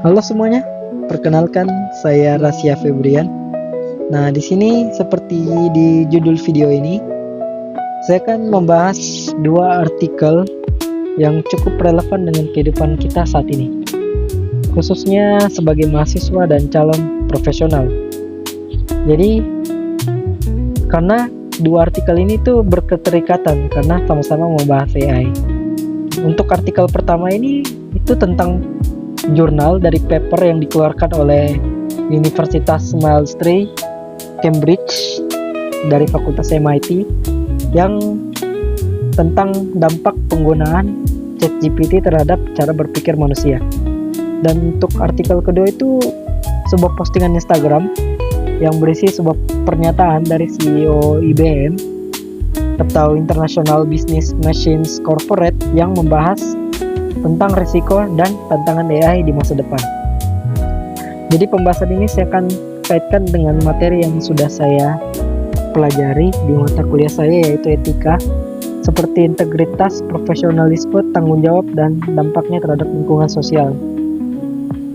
Halo semuanya, perkenalkan saya Rasya Febrian. Nah, di sini seperti di judul video ini, saya akan membahas dua artikel yang cukup relevan dengan kehidupan kita saat ini, khususnya sebagai mahasiswa dan calon profesional. Jadi, karena dua artikel ini tuh berketerikatan karena sama-sama membahas AI. Untuk artikel pertama ini itu tentang jurnal dari paper yang dikeluarkan oleh Universitas Malmesbury, Cambridge dari Fakultas MIT yang tentang dampak penggunaan ChatGPT terhadap cara berpikir manusia. Dan untuk artikel kedua itu sebuah postingan Instagram yang berisi sebuah pernyataan dari CEO IBM atau International Business Machines Corporate yang membahas tentang risiko dan tantangan AI di masa depan. Jadi pembahasan ini saya akan kaitkan dengan materi yang sudah saya pelajari di mata kuliah saya, yaitu etika, seperti integritas, profesionalisme, tanggung jawab, dan dampaknya terhadap lingkungan sosial.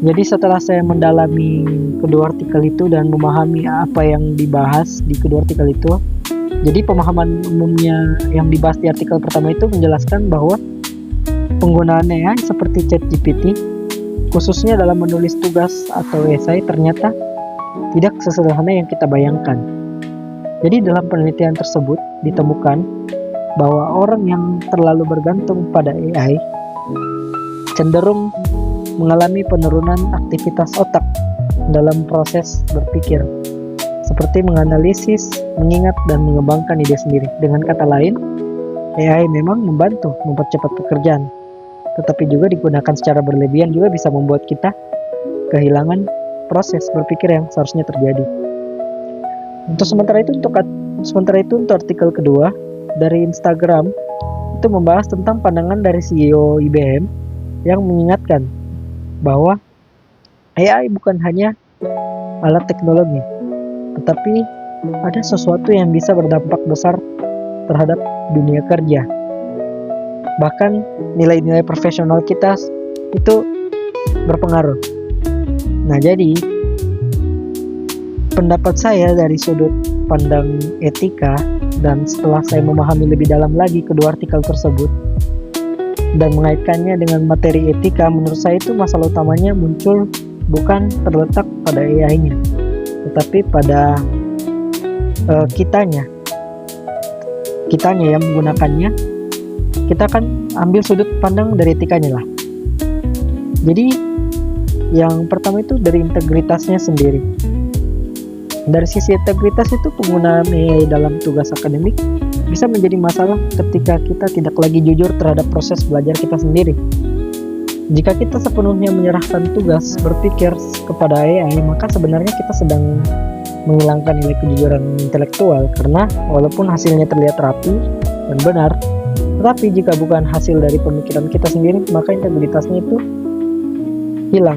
Jadi setelah saya mendalami kedua artikel itu dan memahami apa yang dibahas di kedua artikel itu, jadi pemahaman umumnya yang dibahas di artikel pertama itu menjelaskan bahwa penggunaan AI seperti ChatGPT, khususnya dalam menulis tugas atau esai, ternyata tidak sesederhana yang kita bayangkan. Jadi dalam penelitian tersebut ditemukan bahwa orang yang terlalu bergantung pada AI cenderung mengalami penurunan aktivitas otak dalam proses berpikir, seperti menganalisis, mengingat, dan mengembangkan ide sendiri. Dengan kata lain, AI memang membantu mempercepat pekerjaan, tetapi juga digunakan secara berlebihan juga bisa membuat kita kehilangan proses berpikir yang seharusnya terjadi. Sementara itu untuk artikel kedua dari Instagram itu membahas tentang pandangan dari CEO IBM yang mengingatkan bahwa AI bukan hanya alat teknologi, tetapi ada sesuatu yang bisa berdampak besar terhadap dunia kerja. Bahkan nilai-nilai profesional kita itu berpengaruh. Nah, jadi pendapat saya dari sudut pandang etika, dan setelah saya memahami lebih dalam lagi kedua artikel tersebut dan mengaitkannya dengan materi etika, menurut saya itu masalah utamanya muncul bukan terletak pada AI-nya, tetapi pada kitanya yang menggunakannya. Kita akan ambil sudut pandang dari etikanya lah. Jadi yang pertama itu dari integritasnya sendiri. Dari sisi integritas itu, penggunaan AI dalam tugas akademik bisa menjadi masalah ketika kita tidak lagi jujur terhadap proses belajar kita sendiri. Jika kita sepenuhnya menyerahkan tugas berpikir kepada AI, maka sebenarnya kita sedang menghilangkan nilai kejujuran intelektual, karena walaupun hasilnya terlihat rapi dan benar, tetapi jika bukan hasil dari pemikiran kita sendiri, maka integritasnya itu hilang.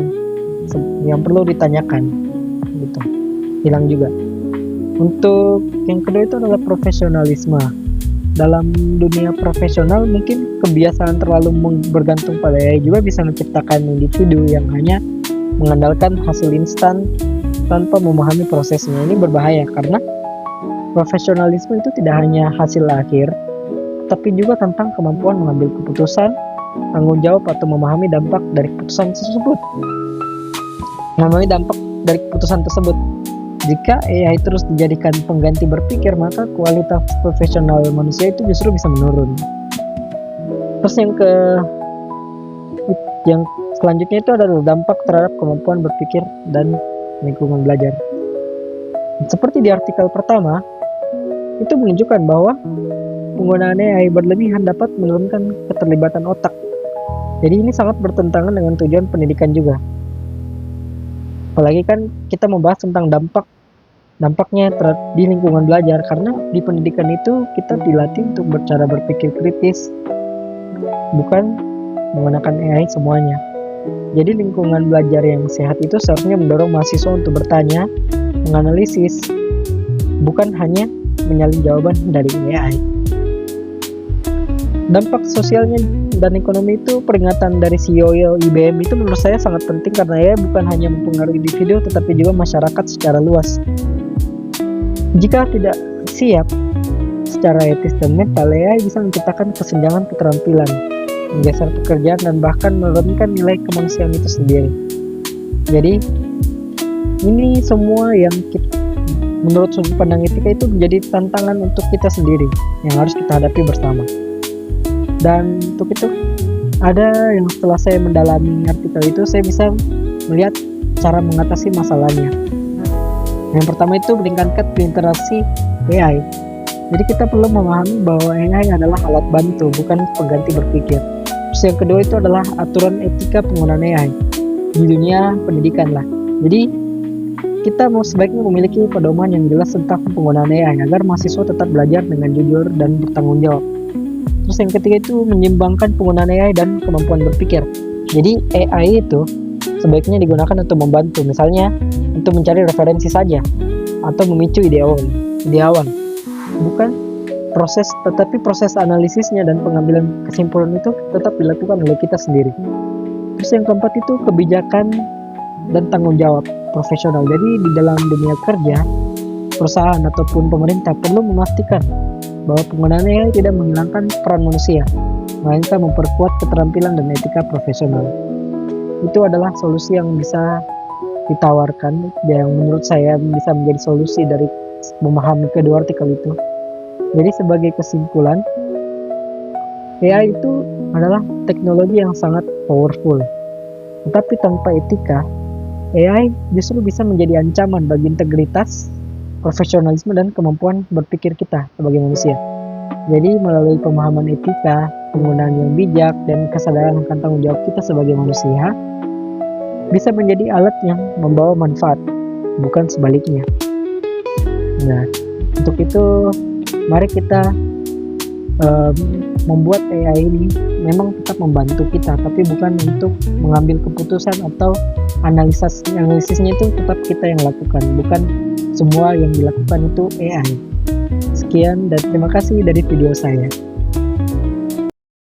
Yang perlu ditanyakan gitu, hilang juga. Untuk yang kedua itu adalah profesionalisme. Dalam dunia profesional, mungkin kebiasaan terlalu bergantung pada AI juga bisa menciptakan individu yang hanya mengandalkan hasil instan tanpa memahami prosesnya. Ini berbahaya karena profesionalisme itu tidak hanya hasil akhir, tapi juga tentang kemampuan mengambil keputusan, tanggung jawab, atau memahami dampak dari keputusan tersebut. Jika AI terus dijadikan pengganti berpikir, maka kualitas profesional manusia itu justru bisa menurun. Terus yang selanjutnya itu adalah dampak terhadap kemampuan berpikir dan lingkungan belajar. Seperti di artikel pertama, itu menunjukkan bahwa penggunaan AI berlebihan dapat menurunkan keterlibatan otak. Jadi ini sangat bertentangan dengan tujuan pendidikan juga. Apalagi kan kita membahas tentang dampaknya di lingkungan belajar, karena di pendidikan itu kita dilatih untuk bercara berpikir kritis, bukan menggunakan AI semuanya. Jadi lingkungan belajar yang sehat itu seharusnya mendorong mahasiswa untuk bertanya, menganalisis, bukan hanya menyalin jawaban dari AI. Dampak sosialnya dan ekonomi itu, peringatan dari CEO IBM itu menurut saya sangat penting karena ya bukan hanya mempengaruhi individu tetapi juga masyarakat secara luas. Jika tidak siap secara etis dan mental, AI bisa menciptakan kesenjangan keterampilan, menggeser pekerjaan, dan bahkan menurunkan nilai kemanusiaan itu sendiri. Jadi, ini semua yang menurut sudut pandang etika itu menjadi tantangan untuk kita sendiri yang harus kita hadapi bersama. Dan untuk itu, ada yang setelah saya mendalami artikel itu, saya bisa melihat cara mengatasi masalahnya. Yang pertama itu meningkatkan interaksi AI. Jadi kita perlu memahami bahwa AI adalah alat bantu, bukan pengganti berpikir. Terus yang kedua itu adalah aturan etika penggunaan AI di dunia pendidikan lah. Jadi kita sebaiknya memiliki pedoman yang jelas tentang penggunaan AI agar mahasiswa tetap belajar dengan jujur dan bertanggung jawab. Terus yang ketiga itu menyeimbangkan penggunaan AI dan kemampuan berpikir. Jadi AI itu sebaiknya digunakan untuk membantu, misalnya untuk mencari referensi saja atau memicu ide awal. Bukan tetapi proses analisisnya dan pengambilan kesimpulan itu tetap dilakukan oleh kita sendiri. Terus yang keempat itu kebijakan dan tanggung jawab profesional. Jadi di dalam dunia kerja, perusahaan ataupun pemerintah perlu memastikan bahwa penggunaan AI tidak menghilangkan peran manusia, melainkan memperkuat keterampilan dan etika profesional. Itu adalah solusi yang bisa ditawarkan, yang menurut saya bisa menjadi solusi dari memahami kedua artikel itu. Jadi sebagai kesimpulan, AI itu adalah teknologi yang sangat powerful, tetapi tanpa etika, AI justru bisa menjadi ancaman bagi integritas, profesionalisme, dan kemampuan berpikir kita sebagai manusia. Jadi melalui pemahaman etika, penggunaan yang bijak, dan kesadaran akan tanggung jawab kita sebagai manusia, bisa menjadi alat yang membawa manfaat, bukan sebaliknya. Nah, untuk itu mari kita membuat AI ini memang tetap membantu kita, tapi bukan untuk mengambil keputusan atau analisisnya itu tetap kita yang lakukan, bukan semua yang dilakukan itu AI. Sekian dan terima kasih dari video saya.